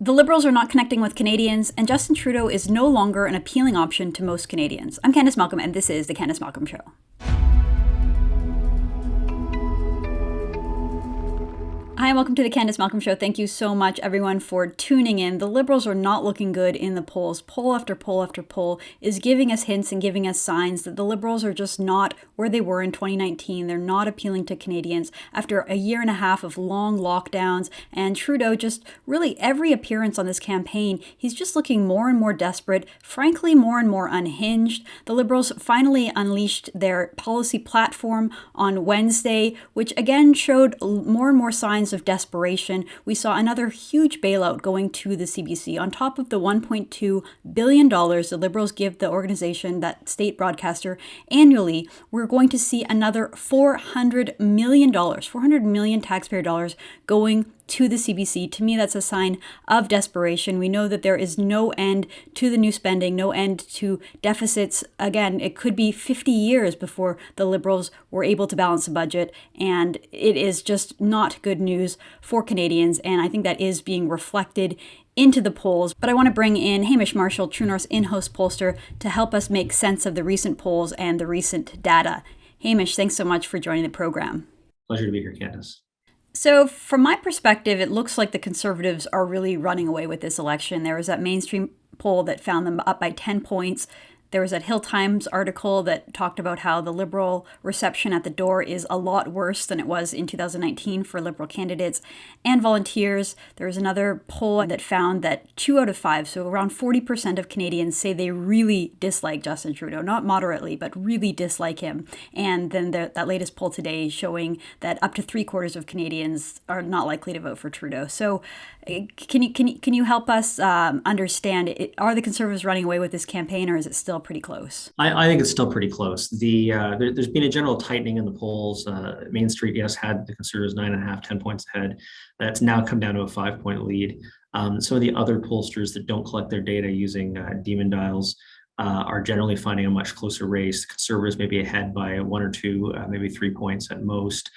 The Liberals are not connecting with Canadians, and Justin Trudeau is no longer an appealing option to most Canadians. I'm Candice Malcolm, and this is The Candice Malcolm Show. Hi, and welcome to the Candice Malcolm Show. Thank you so much, everyone, for tuning in. The Liberals are not looking good in the polls. Poll after poll after poll is giving us hints and giving us signs that the Liberals are just not where they were in 2019. They're not appealing to Canadians after a year and a half of long lockdowns. And Trudeau, just really every appearance on this campaign, he's just looking more and more desperate, frankly, more and more unhinged. The Liberals finally unleashed their policy platform on Wednesday, which again showed more and more signs of desperation. We saw another huge bailout going to the CBC on top of the $1.2 billion the Liberals give the organization, that state broadcaster, annually. We're going to see another $400 million taxpayer dollars going to the CBC. To me, that's a sign of desperation. We know that there is no end to the new spending, no end to deficits. Again, it could be 50 years before the Liberals were able to balance a budget, and it is just not good news for Canadians, and I think that is being reflected into the polls. But I want to bring in Hamish Marshall, True North's in-house pollster, to help us make sense of the recent polls and the recent data. Hamish, thanks so much for joining the program. Pleasure to be here, Candice. So from my perspective, it looks like the Conservatives are really running away with this election. There was that mainstream poll that found them up by 10 points. There was that Hill Times article that talked about how the Liberal reception at the door is a lot worse than it was in 2019 for Liberal candidates and volunteers. There was another poll that found that 2 out of 5, so around 40% of Canadians, say they really dislike Justin Trudeau, not moderately, but really dislike him. And then that latest poll today showing that up to 3/4 of Canadians are not likely to vote for Trudeau. So can you help us understand, are the Conservatives running away with this campaign, or is it still pretty close? I think it's still pretty close. There's been a general tightening in the polls. Main Street, yes, had the Conservatives 9.5, 10 points ahead. That's now come down to a 5-point lead. Some of the other pollsters that don't collect their data using demon dials are generally finding a much closer race. The Conservatives may be ahead by 1 or 2, maybe 3 points at most.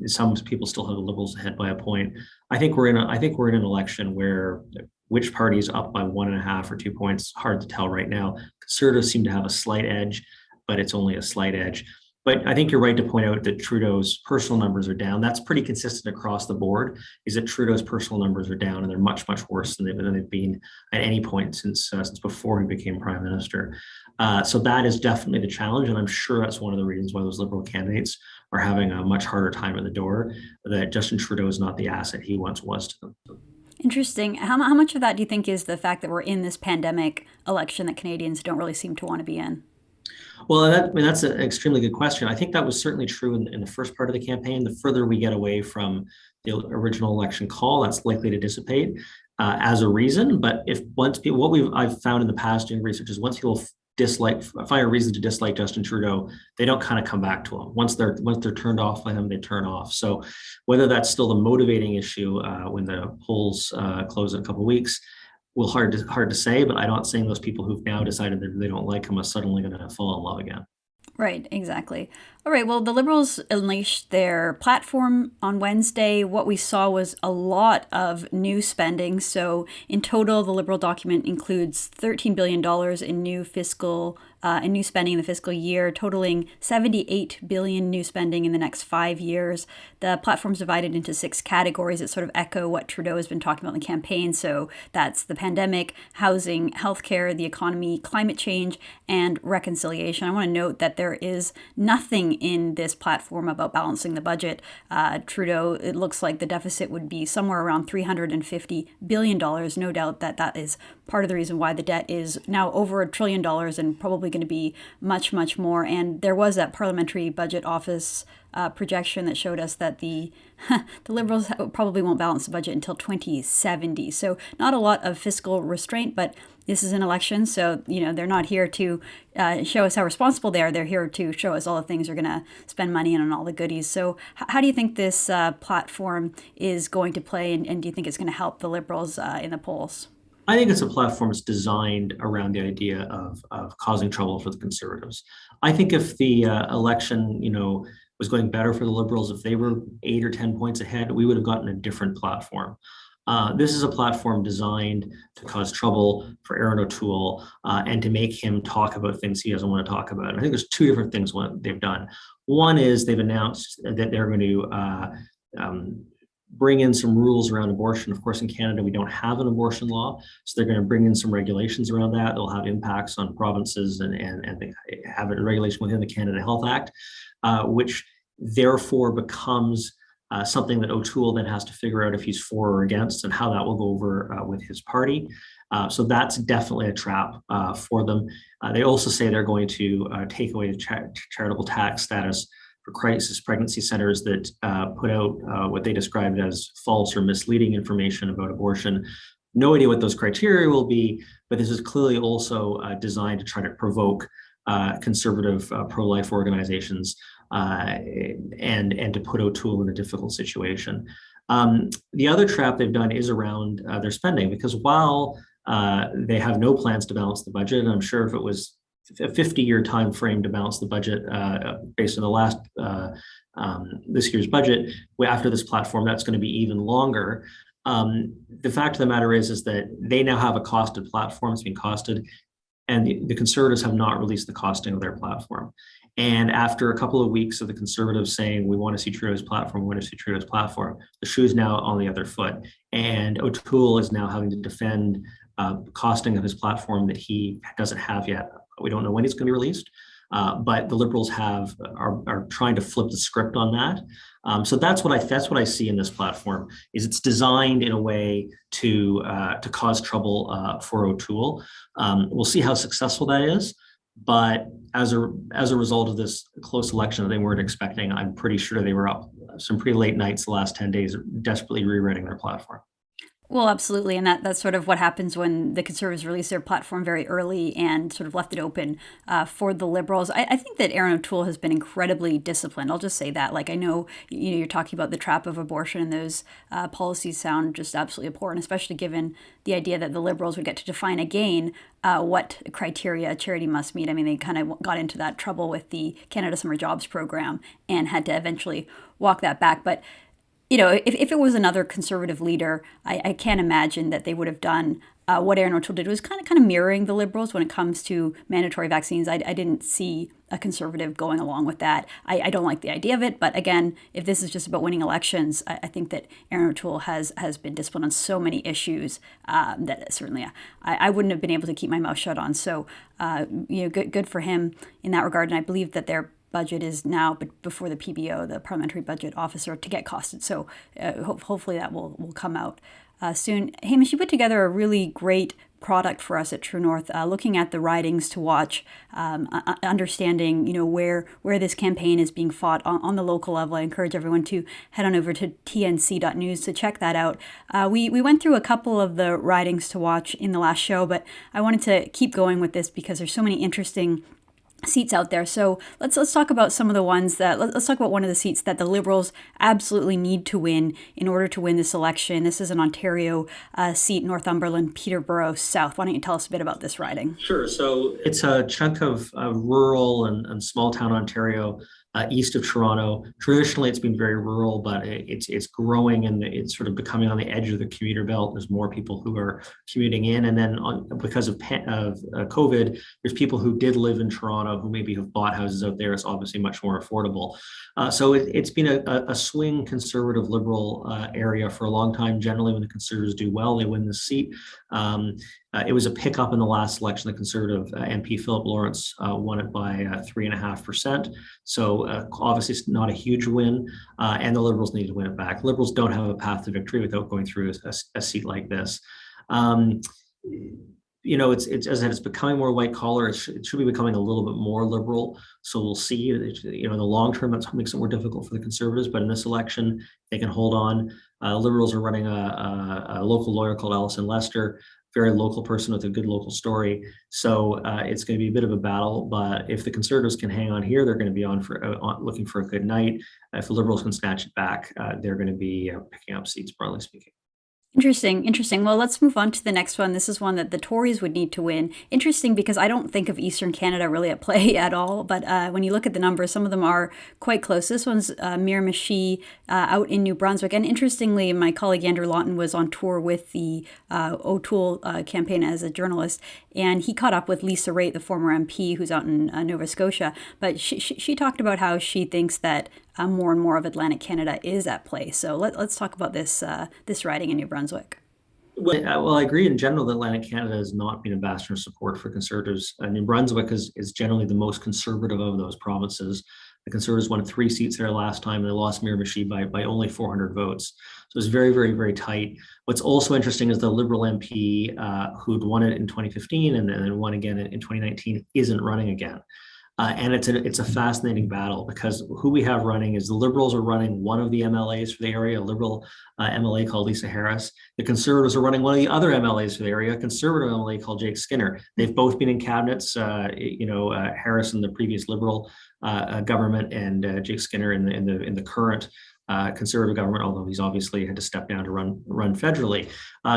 Some people still have the Liberals ahead by a point. I think we're in an election where which party is up by 1.5 or 2 points, hard to tell right now. Conservatives seem to have a slight edge, but it's only a slight edge. But I think you're right to point out that Trudeau's personal numbers are down. That's pretty consistent across the board, is that Trudeau's personal numbers are down, and they're much, much worse than they've been at any point since before he became prime minister. So that is definitely the challenge, and I'm sure that's one of the reasons why those Liberal candidates are having a much harder time at the door, that Justin Trudeau is not the asset he once was to them. Interesting. How much of that do you think is the fact that we're in this pandemic election that Canadians don't really seem to want to be in? Well, that's an extremely good question. I think that was certainly true in the first part of the campaign. The further we get away from the original election call, that's likely to dissipate as a reason. But I've found in the past doing research is once people find a reason to dislike Justin Trudeau, they don't kind of come back to him. Once they're turned off by him, they turn off. So whether that's still the motivating issue when the polls close in a couple of weeks, hard to say. But I'm not saying those people who've now decided that they don't like him are suddenly going to fall in love again. Right, exactly. All right, well, the Liberals unleashed their platform on Wednesday. What we saw was a lot of new spending. So in total, the Liberal document includes $13 billion in new spending in the fiscal year, totaling $78 billion new spending in the next 5 years. The platform's divided into 6 categories that sort of echo what Trudeau has been talking about in the campaign. So that's the pandemic, housing, healthcare, the economy, climate change, and reconciliation. I want to note that there is nothing in this platform about balancing the budget. Trudeau, it looks like the deficit would be somewhere around $350 billion. No doubt that is part of the reason why the debt is now over $1 trillion and probably going to be much, much more. And there was that Parliamentary Budget Office projection that showed us that the Liberals probably won't balance the budget until 2070. So not a lot of fiscal restraint, but this is an election, so they're not here to show us how responsible they are. They're here to show us all the things they're going to spend money on and all the goodies. So how do you think this platform is going to play, and do you think it's going to help the Liberals in the polls? I think it's a platform that's designed around the idea of causing trouble for the Conservatives. I think if the election, was going better for the Liberals, if they were 8 or 10 points ahead, we would have gotten a different platform. This is a platform designed to cause trouble for Aaron O'Toole and to make him talk about things he doesn't want to talk about. I think there's two different things they've done. One is they've announced that they're going to bring in some rules around abortion. Of course, in Canada, we don't have an abortion law, so they're going to bring in some regulations around that. They'll have impacts on provinces, and they have a regulation within the Canada Health Act, which therefore becomes something that O'Toole then has to figure out if he's for or against, and how that will go over with his party. So that's definitely a trap for them. They also say they're going to take away the charitable tax status for crisis pregnancy centers that put out what they described as false or misleading information about abortion. No idea what those criteria will be, but this is clearly also designed to try to provoke conservative pro-life organizations and to put O'Toole in a difficult situation. The other trap they've done is around their spending, because while they have no plans to balance the budget, and I'm sure if it was a 50-year time frame to balance the budget based on the last this year's budget, after this platform, that's going to be even longer. The fact of the matter is that they now have a costed platform. It's being costed, and the Conservatives have not released the costing of their platform. And after a couple of weeks of the Conservatives saying, we want to see Trudeau's platform, we want to see Trudeau's platform, the shoe's now on the other foot. And O'Toole is now having to defend costing of his platform that he doesn't have yet. We don't know when it's going to be released, but the Liberals are trying to flip the script on that. So that's what I see in this platform. Is it's designed in a way to cause trouble for O'Toole. We'll see how successful that is. But as a result of this close election that they weren't expecting, I'm pretty sure they were up some pretty late nights the last 10 days, desperately rewriting their platform. Well, absolutely. And that's sort of what happens when the Conservatives released their platform very early and sort of left it open for the Liberals. I think that Aaron O'Toole has been incredibly disciplined. I'll just say that. Like, I know, you're talking about the trap of abortion, and those policies sound just absolutely abhorrent, especially given the idea that the Liberals would get to define again what criteria a charity must meet. I mean, they kind of got into that trouble with the Canada Summer Jobs program and had to eventually walk that back. But if it was another Conservative leader, I can't imagine that they would have done what Aaron O'Toole did. It was kind of mirroring the Liberals when it comes to mandatory vaccines. I didn't see a Conservative going along with that. I don't like the idea of it. But again, if this is just about winning elections, I think that Aaron O'Toole has been disciplined on so many issues that certainly I wouldn't have been able to keep my mouth shut on. So, good for him in that regard. And I believe that their budget is now, but before the PBO, the Parliamentary Budget Officer, to get costed. So hopefully that will come out soon. Hamish, you put together a really great product for us at True North, looking at the ridings to watch, understanding where this campaign is being fought on the local level. I encourage everyone to head on over to tnc.news to check that out. We went through a couple of the ridings to watch in the last show, but I wanted to keep going with this because there's so many interesting seats out there. So let's talk about some of the ones let's talk about one of the seats that the Liberals absolutely need to win in order to win this election. This is an Ontario seat, Northumberland, Peterborough South. Why don't you tell us a bit about this riding? Sure. So it's a chunk of rural and small town Ontario, east of Toronto. Traditionally, it's been very rural, but it's growing, and it's sort of becoming on the edge of the commuter belt. There's more people who are commuting in, and then because of COVID, there's people who did live in Toronto who maybe have bought houses out there. It's obviously much more affordable. So it's been a swing Conservative Liberal area for a long time. Generally, when the Conservatives do well, they win the seat. It was a pickup in the last election. The Conservative MP Philip Lawrence won it by 3.5%. So obviously it's not a huge win, and the Liberals need to win it back. Liberals don't have a path to victory without going through a seat like this. It's as I said, it's becoming more white collar. It should be becoming a little bit more liberal. So we'll see. In the long term, that makes it more difficult for the Conservatives. But in this election, they can hold on. Liberals are running a local lawyer called Alison Lester, very local person with a good local story. So it's going to be a bit of a battle. But if the Conservatives can hang on here, they're going to be looking for a good night. If the Liberals can snatch it back, they're going to be picking up seats, broadly speaking. Interesting, interesting. Well, let's move on to the next one. This is one that the Tories would need to win. Interesting because I don't think of Eastern Canada really at play at all. But when you look at the numbers, some of them are quite close. This one's Miramichi out in New Brunswick. And interestingly, my colleague Andrew Lawton was on tour with the O'Toole campaign as a journalist, and he caught up with Lisa Raitt, the former MP who's out in Nova Scotia. But she talked about how she thinks that more and more of Atlantic Canada is at play. So let's talk about this riding in New Brunswick. Well, I agree in general that Atlantic Canada has not been a bastion of support for Conservatives. New Brunswick is generally the most conservative of those provinces. The Conservatives won 3 seats there last time, and they lost Miramichi by only 400 votes. So it's very, very, very tight. What's also interesting is the Liberal MP who'd won it in 2015 and then won again in 2019 isn't running again. And it's a fascinating battle because who we have running is the Liberals are running one of the MLAs for the area, a Liberal MLA called Lisa Harris. The Conservatives are running one of the other MLAs for the area, a Conservative MLA called Jake Skinner. They've both been in cabinets, Harris in the previous Liberal government and Jake Skinner in the current Conservative government, although he's obviously had to step down to run federally.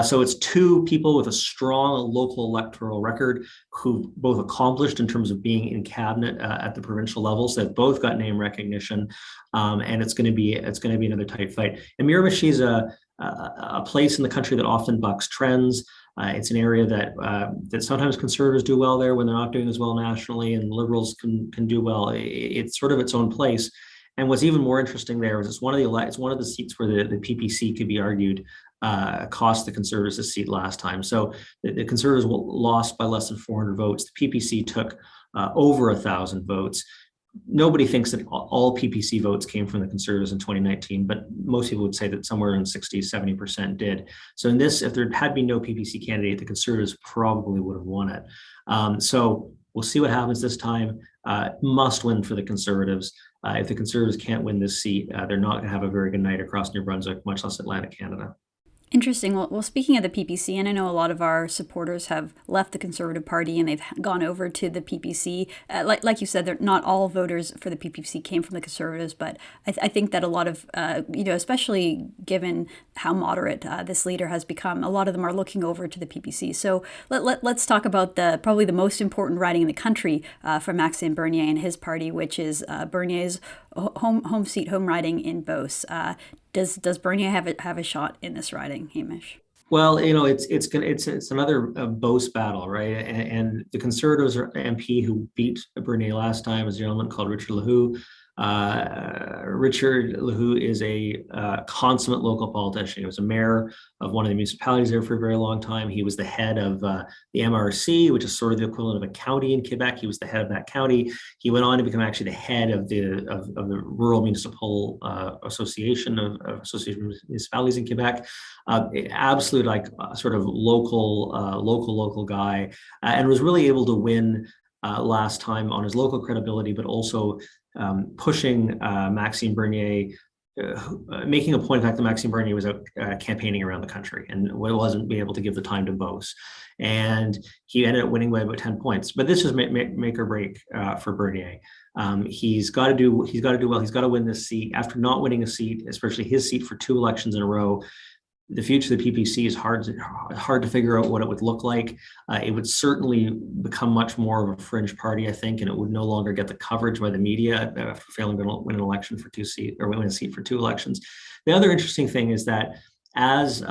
So it's 2 people with a strong local electoral record who both accomplished in terms of being in cabinet at the provincial level. So they've both got name recognition, and it's going to be another tight fight. And Miramichi is a place in the country that often bucks trends. It's an area that sometimes Conservatives do well there when they're not doing as well nationally, and Liberals can do well. It's sort of its own place. And what's even more interesting there is it's one of the seats where the PPC could be argued cost the Conservatives a seat last time. So the Conservatives lost by less than 400 votes. The PPC took over 1,000 votes. Nobody thinks that all PPC votes came from the Conservatives in 2019, but most people would say that somewhere in 60, 70% did. So in this, if there had been no PPC candidate, the Conservatives probably would have won it. So we'll see what happens this time. Must win for the Conservatives. If the Conservatives can't win this seat, they're not going to have a very good night across New Brunswick, much less Atlantic Canada. Interesting. Well, speaking of the PPC, and I know a lot of our supporters have left the Conservative Party and they've gone over to the PPC. Like you said, not all voters for the PPC came from the Conservatives, but I think that a lot of, especially given how moderate this leader has become, a lot of them are looking over to the PPC. So let's talk about probably the most important riding in the country for Maxime Bernier and his party, which is Bernier's home seat, home riding in Beauce. Does Bernier have a shot in this riding, Hamish? Well, it's another Beauce battle, right? And the Conservatives MP who beat Bernier last time was a gentleman called Richard Lehoux. Richard Lehoux is a consummate local politician. He was a mayor of one of the municipalities there for a very long time. He was the head of the MRC, which is sort of the equivalent of a county in Quebec. He was the head of that county. He went on to become actually the head of the Rural Municipal Association of Municipalities in Quebec. Absolute sort of local guy, and was really able to win last time on his local credibility, but also pushing Maxime Bernier, making a point of fact that Maxime Bernier was out campaigning around the country and wasn't be able to give the time to Beauce. And he ended up winning by about 10 points. But this is make or break for Bernier. He's got to do well. He's got to win this seat. After not winning a seat, especially his seat for 2 elections in a row, the future of the PPC is hard to figure out what it would look like. It would certainly become much more of a fringe party, I think, and it would no longer get the coverage by the media after failing to win an election for 2 seats or win a seat for 2 elections. The other interesting thing is that as the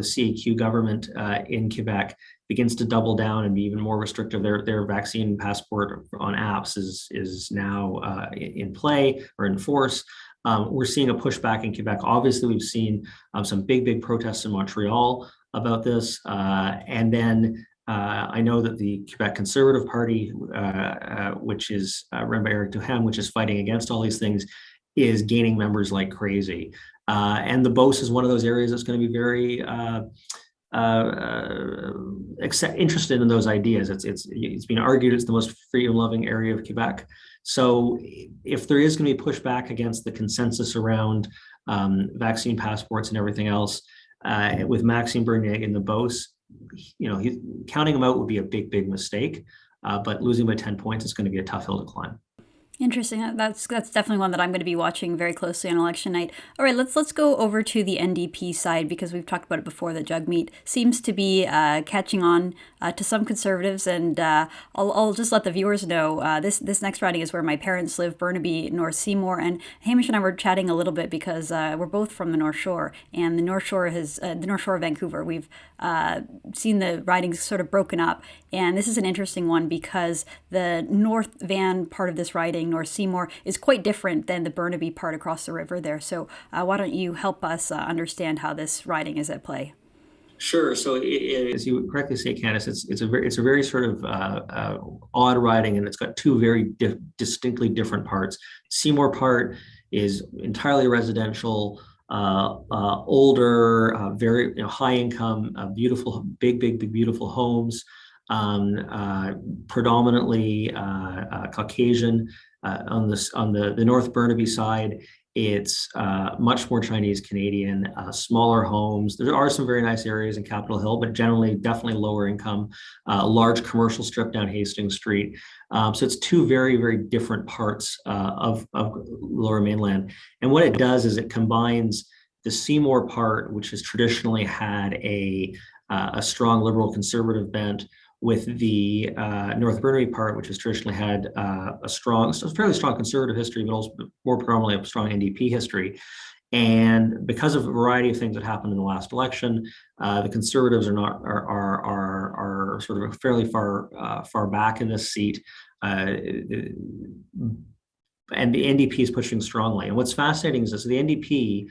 CAQ government in Quebec begins to double down and be even more restrictive, their vaccine passport on apps is now in play or in force. We're seeing a pushback in Quebec. Obviously, we've seen some big protests in Montreal about this. And then I know that the Quebec Conservative Party, which is run by Eric Duhem, which is fighting against all these things, is gaining members like crazy. And the Beauce is one of those areas that's going to be very interested in those ideas. It's been argued it's the most freedom-loving area of Quebec. So if there is going to be pushback against the consensus around vaccine passports and everything else, with Maxime Bernier in the Beauce, counting him out would be a big mistake. But losing by 10 points is going to be a tough hill to climb. Interesting. That's definitely one that I'm going to be watching very closely on election night. All right, let's go over to the NDP side, because we've talked about it before. That Jagmeet seems to be catching on to some Conservatives, and I'll just let the viewers know this next riding is where my parents live, Burnaby, North Seymour, and Hamish and I were chatting a little bit because we're both from the North Shore, and the North Shore of Vancouver. We've seen the ridings sort of broken up, and this is an interesting one because the North Van part of this riding, North Seymour, is quite different than the Burnaby part across the river there. So why don't you help us understand how this riding is at play? Sure. So, as you correctly say, Candice, it's a very sort of odd riding, and it's got two very distinctly different parts. Seymour part is entirely residential, older, very high income, beautiful, big, beautiful homes, predominantly Caucasian. On the North Burnaby side, it's much more Chinese Canadian, smaller homes. There are some very nice areas in Capitol Hill, but generally definitely lower income, large commercial strip down Hastings Street. So it's two very, very different parts of Lower Mainland. And what it does is it combines the Seymour part, which has traditionally had a strong liberal conservative bent, with the North Burnaby part, which has traditionally had a fairly strong conservative history, but also more predominantly a strong NDP history. And because of a variety of things that happened in the last election, the Conservatives are sort of fairly far back in this seat, and the NDP is pushing strongly. And what's fascinating is this: the NDP,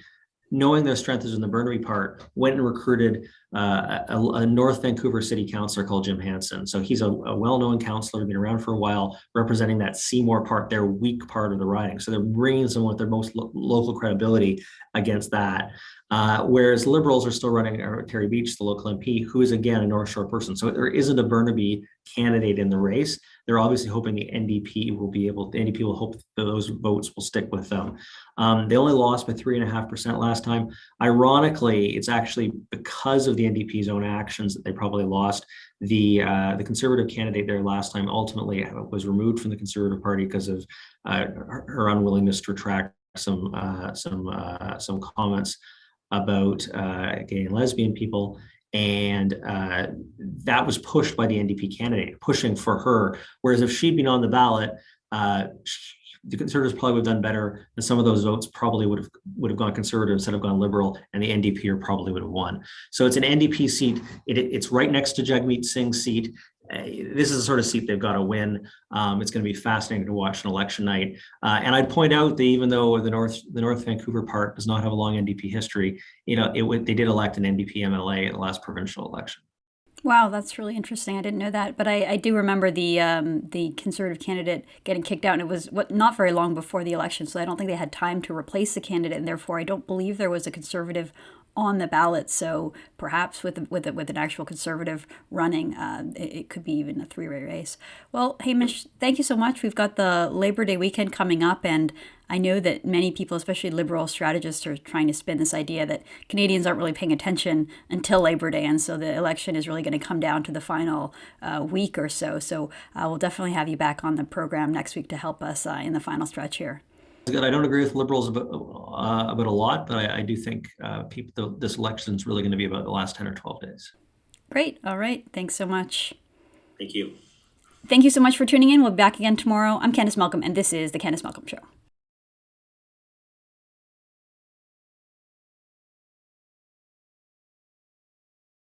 knowing their strength is in the Burnaby part, went and recruited a North Vancouver city councillor called Jim Hansen. So he's a well-known councillor, been around for a while, representing that Seymour part, their weak part of the riding. So they're bringing someone with their most local credibility against that. Whereas Liberals are still running Terry Beach, the local MP, who is again a North Shore person. So there isn't a Burnaby candidate in the race. They're obviously hoping the NDP will hope that those votes will stick with them. They only lost by 3.5% last time. Ironically, it's actually because of the NDP's own actions that they probably lost. The Conservative candidate there last time ultimately was removed from the Conservative Party because of her unwillingness to retract some comments about gay and lesbian people. And that was pushed by the NDP candidate, pushing for her. Whereas if she'd been on the ballot, the Conservatives probably would have done better, and some of those votes probably would have gone Conservative instead of gone Liberal, and the NDP probably would have won. So it's an NDP seat. It's right next to Jagmeet Singh's seat. This is the sort of seat they've got to win. It's going to be fascinating to watch on election night. And I'd point out that even though the North Vancouver part does not have a long NDP history, they did elect an NDP MLA in the last provincial election. Wow, that's really interesting. I didn't know that, but I do remember the Conservative candidate getting kicked out, and it was not very long before the election, so I don't think they had time to replace the candidate, and therefore I don't believe there was a Conservative on the ballot. So perhaps with an actual Conservative running, it could be even a three-way race. Well, Hamish, thank you so much. We've got the Labor Day weekend coming up, and I know that many people, especially liberal strategists, are trying to spin this idea that Canadians aren't really paying attention until Labor Day, and so the election is really going to come down to the final week or so. So we'll definitely have you back on the program next week to help us in the final stretch here. I don't agree with Liberals about a lot, but I do think this election is really going to be about the last 10 or 12 days. Great. All right. Thanks so much. Thank you. Thank you so much for tuning in. We'll be back again tomorrow. I'm Candice Malcolm, and this is The Candice Malcolm Show.